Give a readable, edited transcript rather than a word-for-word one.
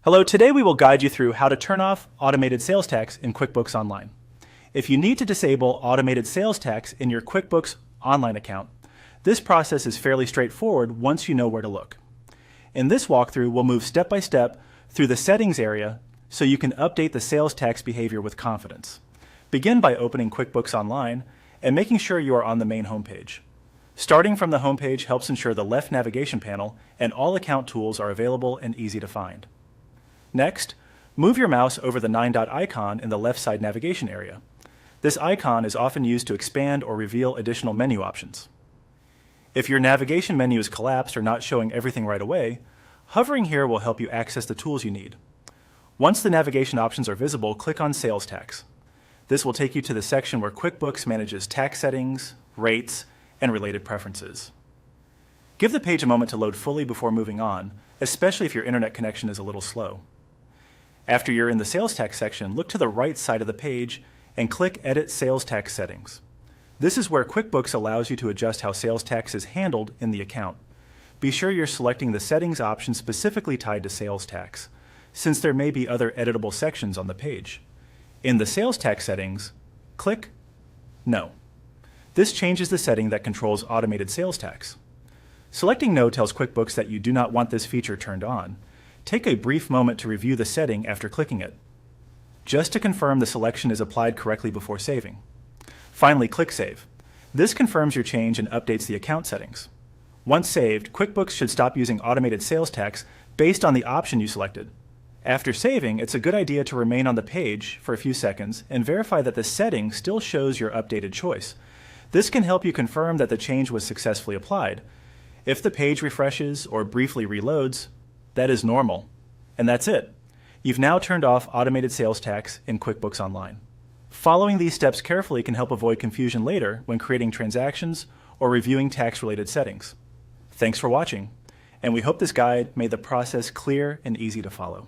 Hello, today we will guide you through how to turn off automated sales tax in QuickBooks Online. If you need to disable automated sales tax in your QuickBooks Online account, this process is fairly straightforward once you know where to look. In this walkthrough, we'll move step by step through the settings area so you can update the sales tax behavior with confidence. Begin by opening QuickBooks Online and making sure you are on the main homepage. Starting from the homepage helps ensure the left navigation panel and all account tools are available and easy to find. Next, move your mouse over the 9-dot icon in the left side navigation area. This icon is often used to expand or reveal additional menu options. If your navigation menu is collapsed or not showing everything right away, hovering here will help you access the tools you need. Once the navigation options are visible, click on Sales Tax. This will take you to the section where QuickBooks manages tax settings, rates, and related preferences. Give the page a moment to load fully before moving on, especially if your internet connection is a little slow. After you're in the sales tax section, look to the right side of the page and click Edit Sales Tax Settings. This is where QuickBooks allows you to adjust how sales tax is handled in the account. Be sure you're selecting the settings option specifically tied to sales tax, since there may be other editable sections on the page. In the sales tax settings, click No. This changes the setting that controls automated sales tax. Selecting No tells QuickBooks that you do not want this feature turned on. Take a brief moment to review the setting after clicking it, just to confirm the selection is applied correctly before saving. Finally, click Save. This confirms your change and updates the account settings. Once saved, QuickBooks should stop using automated sales tax based on the option you selected. After saving, it's a good idea to remain on the page for a few seconds and verify that the setting still shows your updated choice. This can help you confirm that the change was successfully applied. If the page refreshes or briefly reloads, that is normal. And that's it. You've now turned off automated sales tax in QuickBooks Online. Following these steps carefully can help avoid confusion later when creating transactions or reviewing tax-related settings. Thanks for watching, and we hope this guide made the process clear and easy to follow.